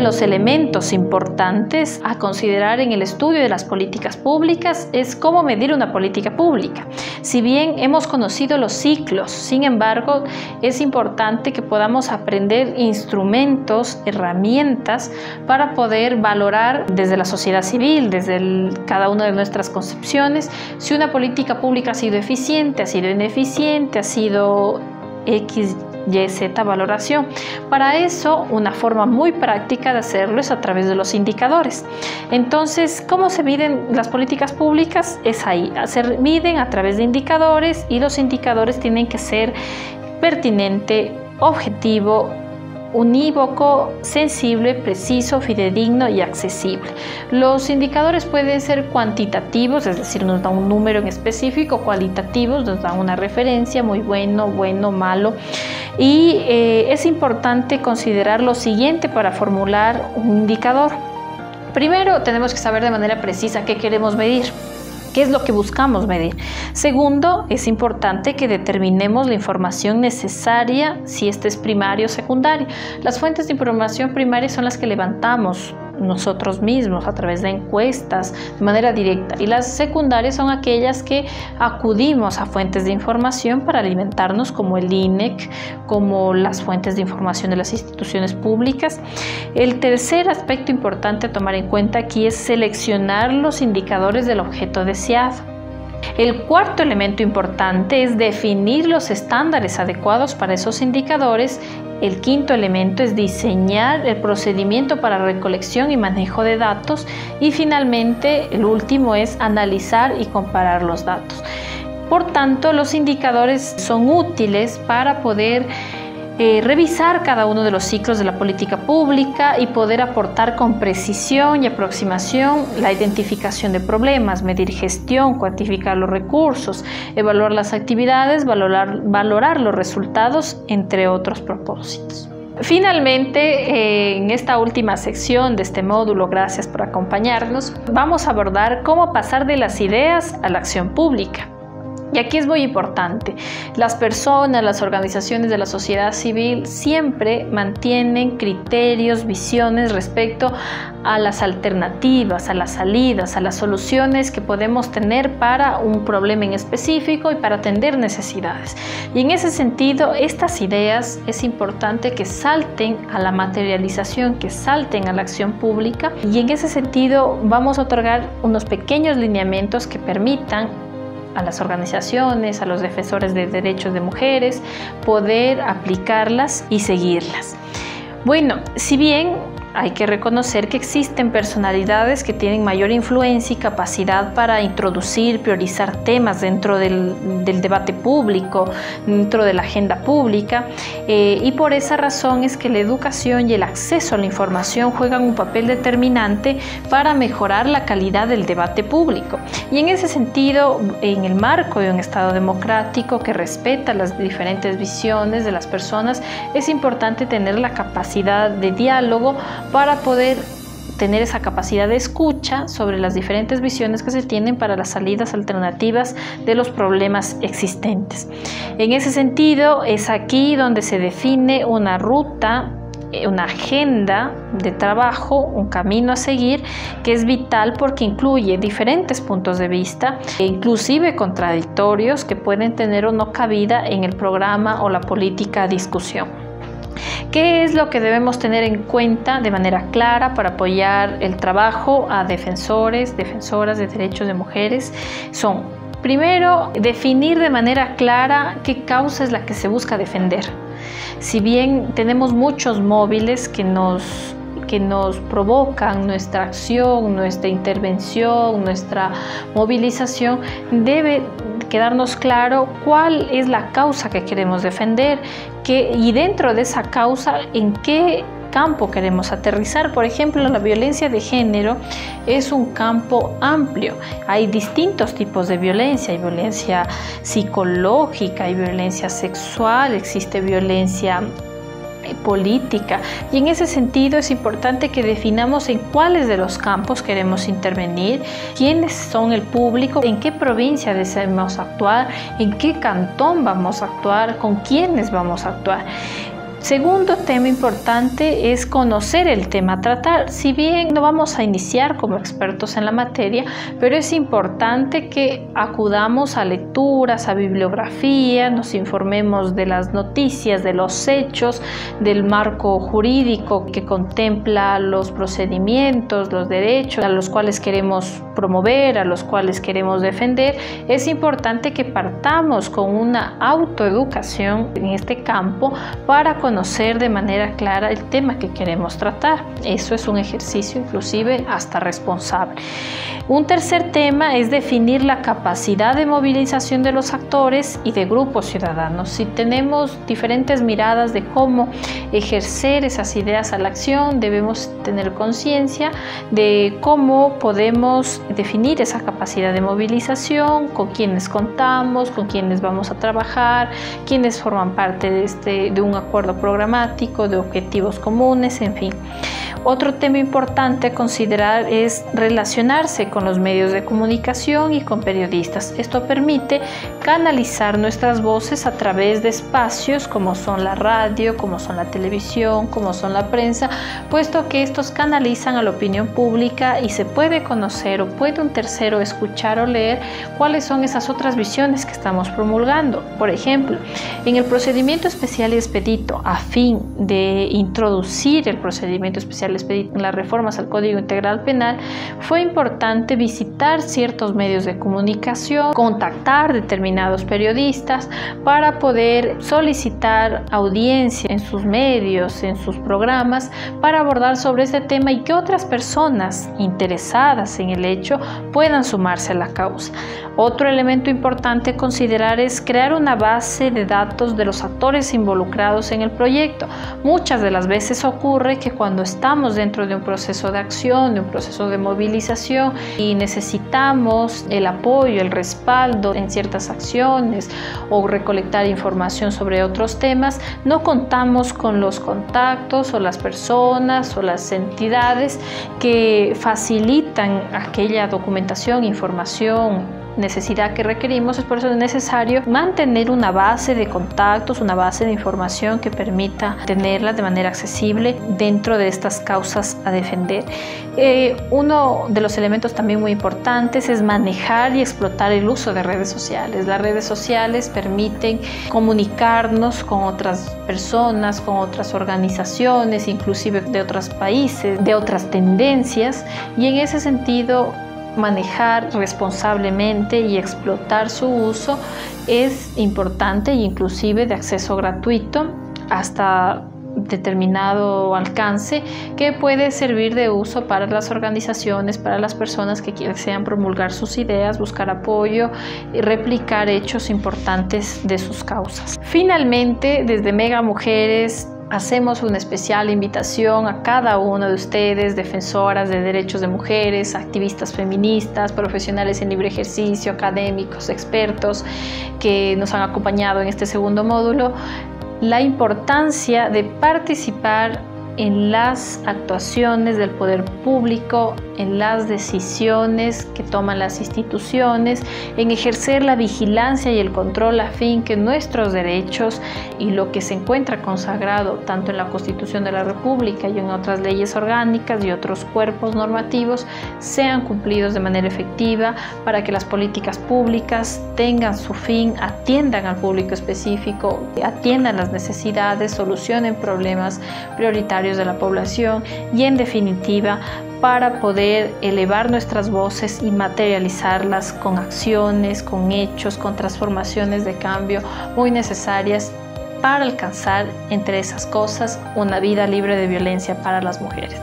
los elementos importantes a considerar en el estudio de las políticas públicas es cómo medir una política pública. Si bien hemos conocido los ciclos, sin embargo, es importante que podamos aprender instrumentos, herramientas para poder valorar desde la sociedad civil, desde cada una de nuestras concepciones, si una política pública ha sido eficiente, ha sido ineficiente, ha sido X, Y, Z valoración. Para eso, una forma muy práctica de hacerlo es a través de los indicadores. Entonces, ¿cómo se miden las políticas públicas? Es ahí, se miden a través de indicadores y los indicadores tienen que ser pertinente, objetivo, unívoco, sensible, preciso, fidedigno y accesible. Los indicadores pueden ser cuantitativos, es decir, nos dan un número en específico, cualitativos, nos dan una referencia, muy bueno, bueno, malo. Y es importante considerar lo siguiente para formular un indicador. Primero, tenemos que saber de manera precisa qué queremos medir. ¿Qué es lo que buscamos medir? Segundo, es importante que determinemos la información necesaria, si este es primario o secundario. Las fuentes de información primaria son las que levantamos nosotros mismos a través de encuestas de manera directa, y las secundarias son aquellas que acudimos a fuentes de información para alimentarnos, como el INEC, como las fuentes de información de las instituciones públicas. El tercer aspecto importante a tomar en cuenta aquí es seleccionar los indicadores del objeto deseado. El cuarto elemento importante es definir los estándares adecuados para esos indicadores. El quinto elemento es diseñar el procedimiento para recolección y manejo de datos. Y finalmente, el último es analizar y comparar los datos. Por tanto, los indicadores son útiles para poder revisar cada uno de los ciclos de la política pública y poder aportar con precisión y aproximación la identificación de problemas, medir gestión, cuantificar los recursos, evaluar las actividades, valorar los resultados, entre otros propósitos. Finalmente, en esta última sección de este módulo, gracias por acompañarnos, vamos a abordar cómo pasar de las ideas a la acción pública. Y aquí es muy importante, las personas, las organizaciones de la sociedad civil siempre mantienen criterios, visiones respecto a las alternativas, a las salidas, a las soluciones que podemos tener para un problema en específico y para atender necesidades. Y en ese sentido, estas ideas es importante que salten a la materialización, que salten a la acción pública, y en ese sentido vamos a otorgar unos pequeños lineamientos que permitan a las organizaciones, a los defensores de derechos de mujeres, poder aplicarlas y seguirlas. Bueno, si bien hay que reconocer que existen personalidades que tienen mayor influencia y capacidad para introducir, priorizar temas dentro del debate público, dentro de la agenda pública, y por esa razón es que la educación y el acceso a la información juegan un papel determinante para mejorar la calidad del debate público. Y en ese sentido, en el marco de un Estado democrático que respeta las diferentes visiones de las personas, es importante tener la capacidad de diálogo para poder tener esa capacidad de escucha sobre las diferentes visiones que se tienen para las salidas alternativas de los problemas existentes. En ese sentido, es aquí donde se define una ruta, una agenda de trabajo, un camino a seguir que es vital porque incluye diferentes puntos de vista, inclusive contradictorios, que pueden tener o no cabida en el programa o la política a discusión. ¿Qué es lo que debemos tener en cuenta de manera clara para apoyar el trabajo a defensores, defensoras de derechos de mujeres? Son, primero, definir de manera clara qué causa es la que se busca defender. Si bien tenemos muchos móviles que nos provocan nuestra acción, nuestra intervención, nuestra movilización, debe quedarnos claro cuál es la causa que queremos defender y dentro de esa causa en qué campo queremos aterrizar. Por ejemplo, la violencia de género es un campo amplio. Hay distintos tipos de violencia. Hay violencia psicológica, hay violencia sexual, existe violencia política, y en ese sentido es importante que definamos en cuáles de los campos queremos intervenir, quiénes son el público, en qué provincia deseamos actuar, en qué cantón vamos a actuar, con quiénes vamos a actuar. Segundo tema importante es conocer el tema a tratar. Si bien no vamos a iniciar como expertos en la materia, pero es importante que acudamos a lecturas, a bibliografía, nos informemos de las noticias, de los hechos, del marco jurídico que contempla los procedimientos, los derechos a los cuales queremos promover, a los cuales queremos defender. Es importante que partamos con una autoeducación en este campo para conocer de manera clara el tema que queremos tratar. Eso es un ejercicio inclusive hasta responsable. Un tercer tema es definir la capacidad de movilización de los actores y de grupos ciudadanos. Si tenemos diferentes miradas de cómo ejercer esas ideas a la acción, debemos tener conciencia de cómo podemos definir esa capacidad de movilización, con quienes contamos, con quienes vamos a trabajar, quienes forman parte de un acuerdo programático, de objetivos comunes, en fin. Otro tema importante a considerar es relacionarse con los medios de comunicación y con periodistas. Esto permite canalizar nuestras voces a través de espacios como son la radio, como son la televisión, como son la prensa, puesto que estos canalizan a la opinión pública y se puede conocer o puede un tercero escuchar o leer cuáles son esas otras visiones que estamos promulgando. Por ejemplo, en el procedimiento especial y expedito, a fin de introducir el procedimiento especial en las reformas al Código Integral Penal, fue importante visitar ciertos medios de comunicación, contactar determinados periodistas para poder solicitar audiencia en sus medios, en sus programas, para abordar sobre este tema y que otras personas interesadas en el hecho puedan sumarse a la causa. Otro elemento importante a considerar es crear una base de datos de los actores involucrados en el proyecto. Muchas de las veces ocurre que cuando estamos dentro de un proceso de acción, de un proceso de movilización y necesitamos el apoyo, el respaldo en ciertas acciones o recolectar información sobre otros temas, no contamos con los contactos o las personas o las entidades que facilitan aquella documentación, información, necesidad que requerimos. Es por eso necesario mantener una base de contactos, una base de información que permita tenerla de manera accesible dentro de estas causas a defender. Uno de los elementos también muy importantes es manejar y explotar el uso de redes sociales. Las redes sociales permiten comunicarnos con otras personas, con otras organizaciones, inclusive de otros países, de otras tendencias, y en ese sentido manejar responsablemente y explotar su uso es importante, e inclusive de acceso gratuito hasta determinado alcance, que puede servir de uso para las organizaciones, para las personas que desean promulgar sus ideas, buscar apoyo y replicar hechos importantes de sus causas. Finalmente, desde Mega Mujeres hacemos una especial invitación a cada uno de ustedes, defensoras de derechos de mujeres, activistas feministas, profesionales en libre ejercicio, académicos, expertos que nos han acompañado en este segundo módulo, la importancia de participar en las actuaciones del poder público, en las decisiones que toman las instituciones, en ejercer la vigilancia y el control a fin que nuestros derechos y lo que se encuentra consagrado tanto en la Constitución de la República y en otras leyes orgánicas y otros cuerpos normativos sean cumplidos de manera efectiva, para que las políticas públicas tengan su fin, atiendan al público específico, atiendan las necesidades, solucionen problemas prioritarios de la población y, en definitiva, para poder elevar nuestras voces y materializarlas con acciones, con hechos, con transformaciones de cambio muy necesarias para alcanzar, entre esas cosas, una vida libre de violencia para las mujeres.